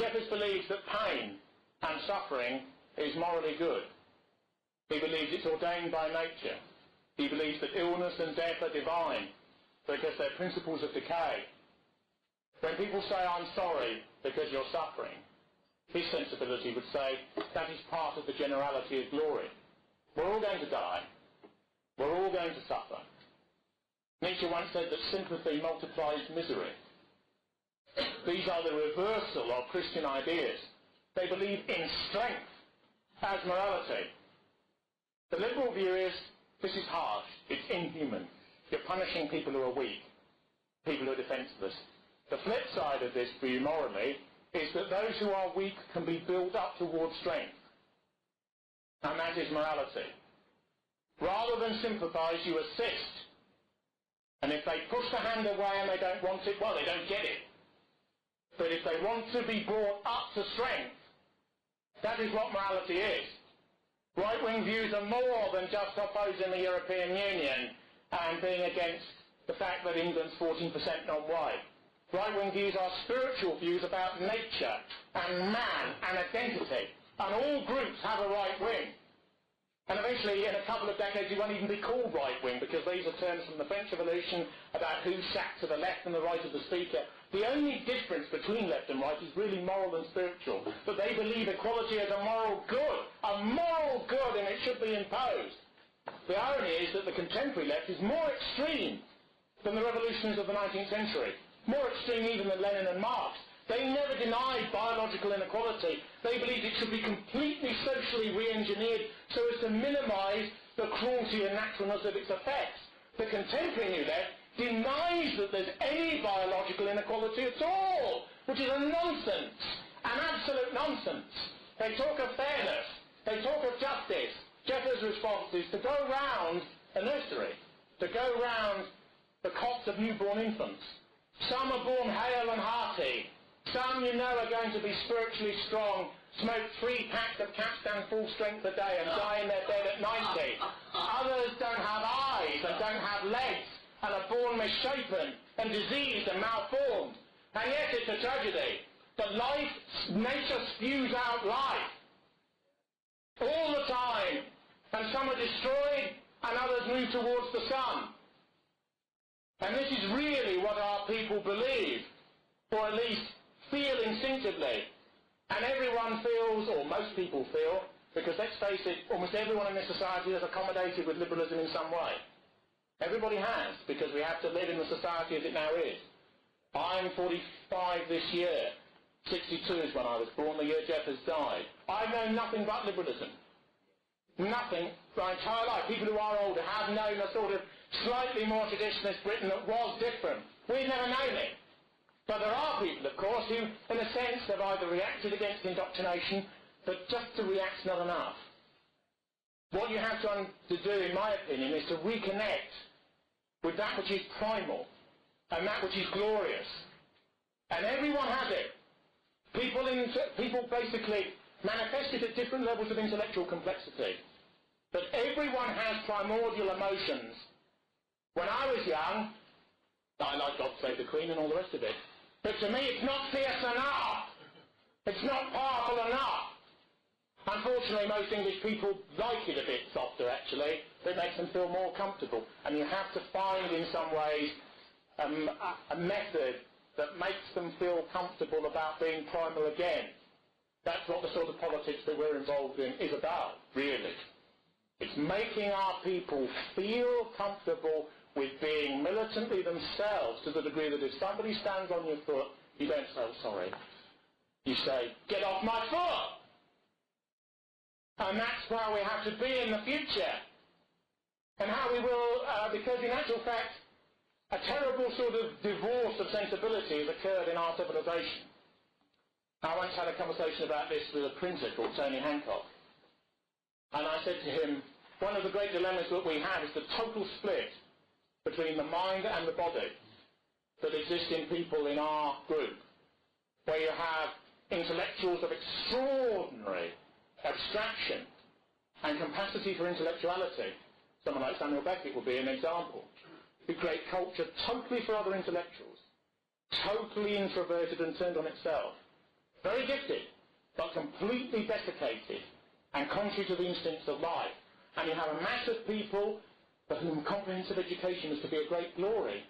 Jeffers believes that pain and suffering is morally good. He believes it's ordained by nature. He believes that illness and death are divine because they're principles of decay. When people say, I'm sorry because you're suffering, his sensibility would say that is part of the generality of glory. We're all going to die. We're all going to suffer. Nietzsche once said that sympathy multiplies misery. These are the reversal of Christian ideas. They believe in strength as morality. The liberal view is, this is harsh, it's inhuman. You're punishing people who are weak, people who are defenceless. The flip side of this view morally is that those who are weak can be built up towards strength. And that is morality. Rather than sympathise, you assist. And if they push the hand away and they don't want it, well, they don't get it. But if they want to be brought up to strength, that is what morality is. Right-wing views are more than just opposing the European Union and being against the fact that England's 14% non-white. Right-wing views are spiritual views about nature and man and identity. And all groups have a right wing. And eventually, in a couple of decades, it won't even be called right-wing, because these are terms from the French Revolution about who sat to the left and the right of the speaker. The only difference between left and right is really moral and spiritual. That they believe equality is a moral good, and it should be imposed. The irony is that the contemporary left is more extreme than the revolutionaries of the 19th century. More extreme even than Lenin and Marx. They never denied biological inequality. They believed it should be completely socially re-engineered so as to minimise the cruelty and naturalness of its effects. The contemporary New Left denies that there's any biological inequality at all, which is a nonsense, an absolute nonsense. They talk of fairness. They talk of justice. Jeffers' response is to go round a nursery, to go round the cots of newborn infants. Some are born hale and hearty. Some, you know, are going to be spiritually strong, smoke 3 packs of Capstan full strength a day and die in their bed at 90. Others don't have eyes and don't have legs and are born misshapen and diseased and malformed. And yes, it's a tragedy. But life, nature spews out life all the time. And some are destroyed and others move towards the sun. And this is really what our people believe, or at least feel instinctively. And everyone feels, or most people feel, because let's face it, almost everyone in this society has accommodated with liberalism in some way. Everybody has, because we have to live in the society as it now is. I'm 45 this year. 62 is when I was born, the year Jeffers died. I've known nothing but liberalism. Nothing my entire life. People who are older have known a sort of slightly more traditionalist Britain that was different. We've never known it. But there are people, of course, who, in a sense, have either reacted against indoctrination, but just to react's not enough. What you have to do, in my opinion, is to reconnect with that which is primal and that which is glorious. And everyone has it. People basically manifested at different levels of intellectual complexity. But everyone has primordial emotions. When I was young, I liked God Save the Queen and all the rest of it. But to me, it's not fierce enough. It's not powerful enough. Unfortunately, most English people like it a bit softer, actually. It makes them feel more comfortable. And you have to find, in some ways, a method that makes them feel comfortable about being primal again. That's what the sort of politics that we're involved in is about, really. It's making our people feel comfortable with being militantly themselves, to the degree that if somebody stands on your foot, you don't say, oh, sorry. You say, get off my foot! And that's where we have to be in the future. And how we will, because in actual fact, a terrible sort of divorce of sensibility has occurred in our civilization. I once had a conversation about this with a printer called Tony Hancock. And I said to him, one of the great dilemmas that we have is the total split between the mind and the body that exist in people in our group, where you have intellectuals of extraordinary abstraction and capacity for intellectuality. Someone like Samuel Beckett would be an example, who create culture totally for other intellectuals, totally introverted and turned on itself. very gifted, but completely desiccated and contrary to the instincts of life. And you have a mass of people for whom comprehensive education is to be a great glory.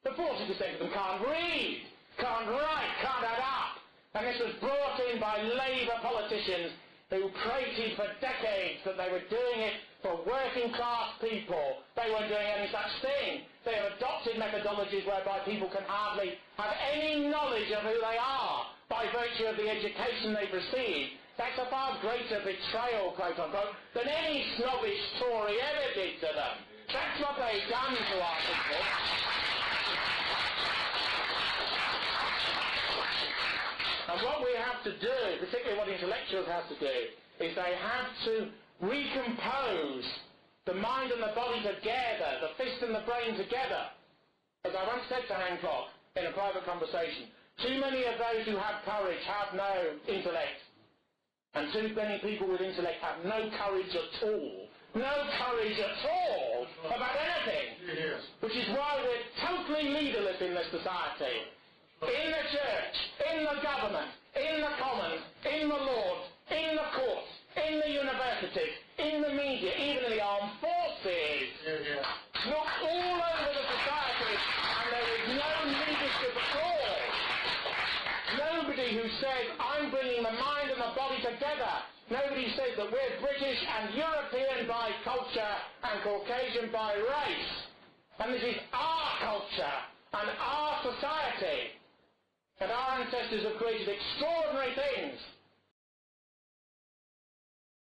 But 40% of them can't read, can't write, can't add up. And this was brought in by Labour politicians who prated for decades that they were doing it for working class people. They weren't doing any such thing. They have adopted methodologies whereby people can hardly have any knowledge of who they are by virtue of the education they've received. That's a far greater betrayal, quote unquote, than any snobbish Tory ever did to them. That's what they've done to our people. And what we have to do, particularly what intellectuals have to do, is they have to recompose the mind and the body together, the fist and the brain together. As I once said to Hancock in a private conversation, too many of those who have courage have no intellect. And too many people with intellect have no courage at all. No courage at all about anything. Yes. Which is why we're totally leaderless in this society. In the church, in the government, in the commons, in the lords, in the courts, in the universities, in the media, even in the armed forces. Yes. Look all over the society and there is no leadership at all. Nobody who says, I'm bringing the mind and the body together. Nobody says that we're British and European by culture and Caucasian by race. And this is our culture and our society. And our ancestors have created extraordinary things